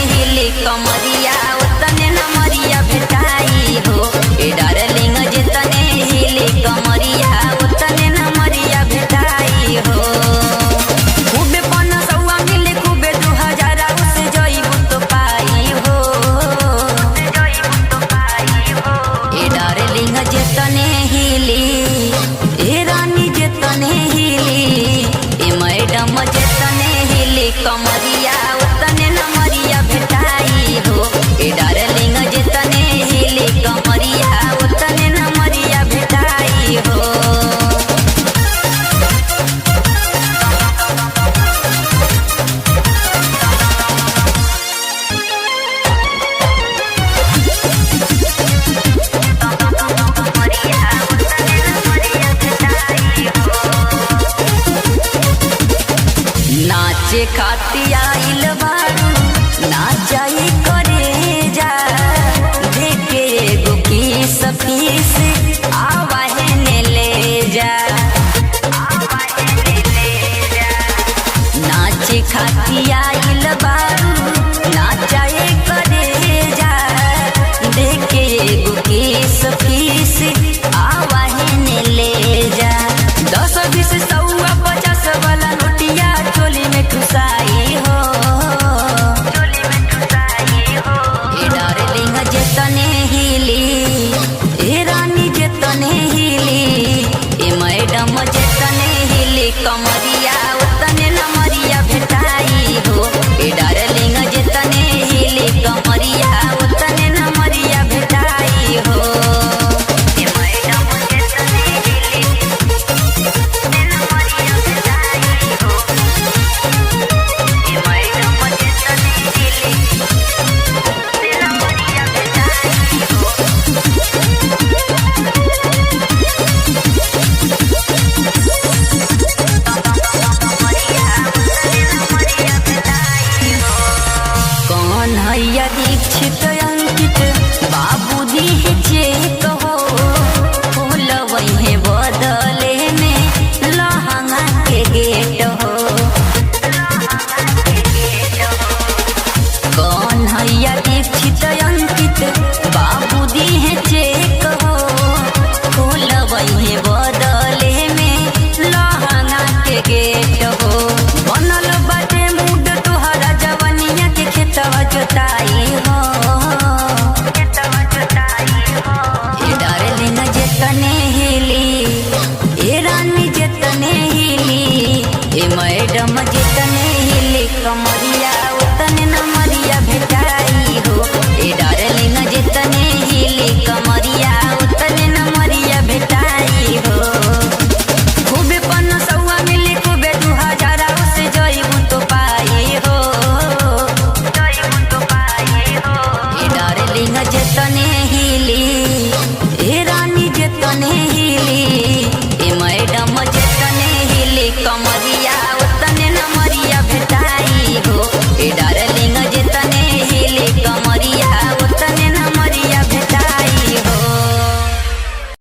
कमरिया उतने नमरिया भेटाई हो ए डार्लिंग जितने हिले कमरिया उतने नमरिया भेटाई हो। खूबे 500 मिले खूबे 2000 उसे जइबू तो पाई हो ए डार्लिंग जितने हिली ए रानी जितने हिली ए मैडम जितने हिली कमरिया उतने नमरिया भेटाई हो ए डार्लिंग जितने हिले कमरिया उतने नमरिया भेटाई हो। नाचे खाती आइल बारू नाचाई करे जा देखे एगो पीस पीस आवाहे ने ले जा नाचे खाती आइल बारू नाचाई करे जा देखे एगो पीस पीस आवाहे ने ले जा 10 20 100 50 वाला नोटिया चोली में ठुसाई हो ए डार्लिंग जितने हिली ए रानी जितने हिली ए मैडम जितने हिली कमरिया उतने नमरिया भेटाई हो ए डार्लिंग जितने हिली कमरिया उतने नमरिया भेटाई हो। कौन हैया दीक्षित अंकित बाबू दी है चेक हो फूल वही बदले में लहंगा के गेट हो। कौन हैया दीक्षित अंकित बाबू दी है चेक हो फूल वही बदले में लहंगा के गेट हो। बनल बाटे मूड तोहरा जवनिया के खेतवा जोताई हो ए डार्लिंग जितने हिली ए रानी जितने हिली ए मैडम जितने हिली कमरिया उतने नमरिया भेटाई हो ए डार्लिंग जितने हिली कमरिया